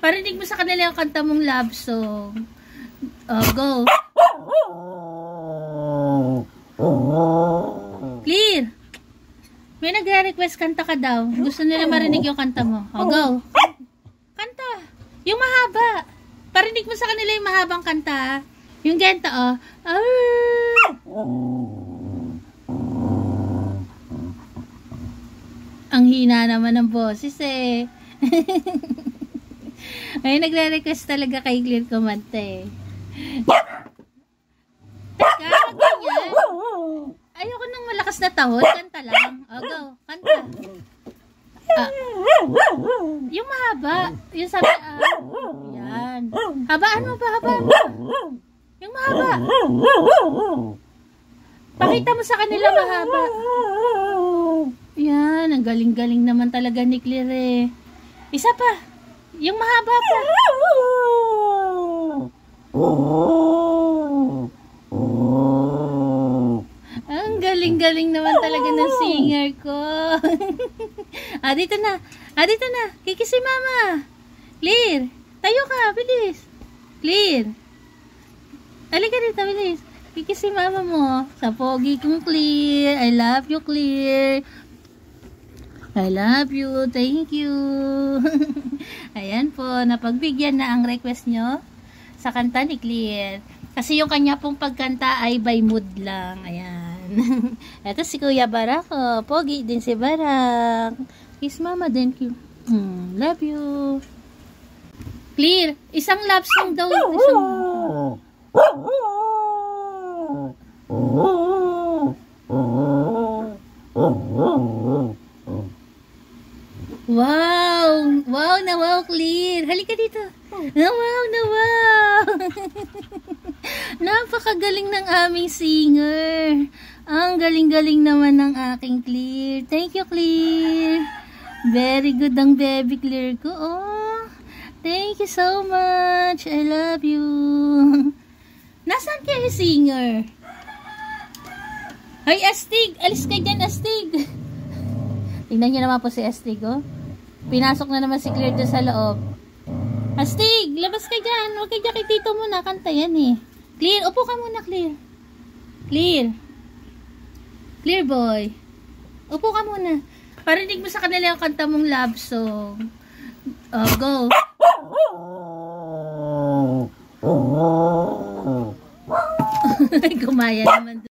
Parinig mo sa kanila yung kanta mong love song. Go. Clear. May nagre-request kanta ka daw. Gusto nila marinig yung kanta mo. Go. Kanta. Yung mahaba. Parinig mo sa kanila yung mahabang kanta. Yung genta, Ang hina naman ng boses eh. Ay, nagre-request talaga kay Clear kumanta eh. Teka, ganyan. Ayoko nang malakas na tahod. Kanta lang. Go. Kanta. Yung mahaba. Yung sabi, yan. Habaan mo ba? Habaan mo. Yung mahaba. Pakita mo sa kanila mahaba. Yan. Ang galing-galing naman talaga ni Clear eh. Isa pa. Yung mahaba pa. Ang galing-galing naman talaga ng singer ko. Dito na. Dito na. Kikisi mama. Clear. Tayo ka. Bilis. Clear. Halika dito. Bilis. Kikisi mama mo. Sa pogi kong Clear. I love you, Clear. I love you. Thank you. Ayan po. Napagbigyan na ang request nyo sa kanta ni Clear. Kasi yung kanya pong pagkanta ay by mood lang. Ayan. Ito si Kuya Barak. Pogi din si Barak. Kiss mama din. Love you. Clear. Isang love song daw. Wow! Wow na wow, Clear. Halika dito. Wow na wow. Napakagaling ng aming singer. Ang galing-galing naman ng aking Clear. Thank you, Clear. Very good ang baby Clear ko. Thank you so much. I love you. Nasaan kaya yung singer? Ay, Astig. Alis ka dyan, Astig. Tingnan nyo naman po si Astig, Pinasok na naman si Clear dyan sa loob. Astig, labas ka dyan. Huwag ka dyan kay tito muna. Kanta yan eh. Clear, upo ka muna, Clear. Clear. Clear boy. Upo ka muna. Parinig mo sa kanila yung kanta mong love song. Go. Gumaya naman.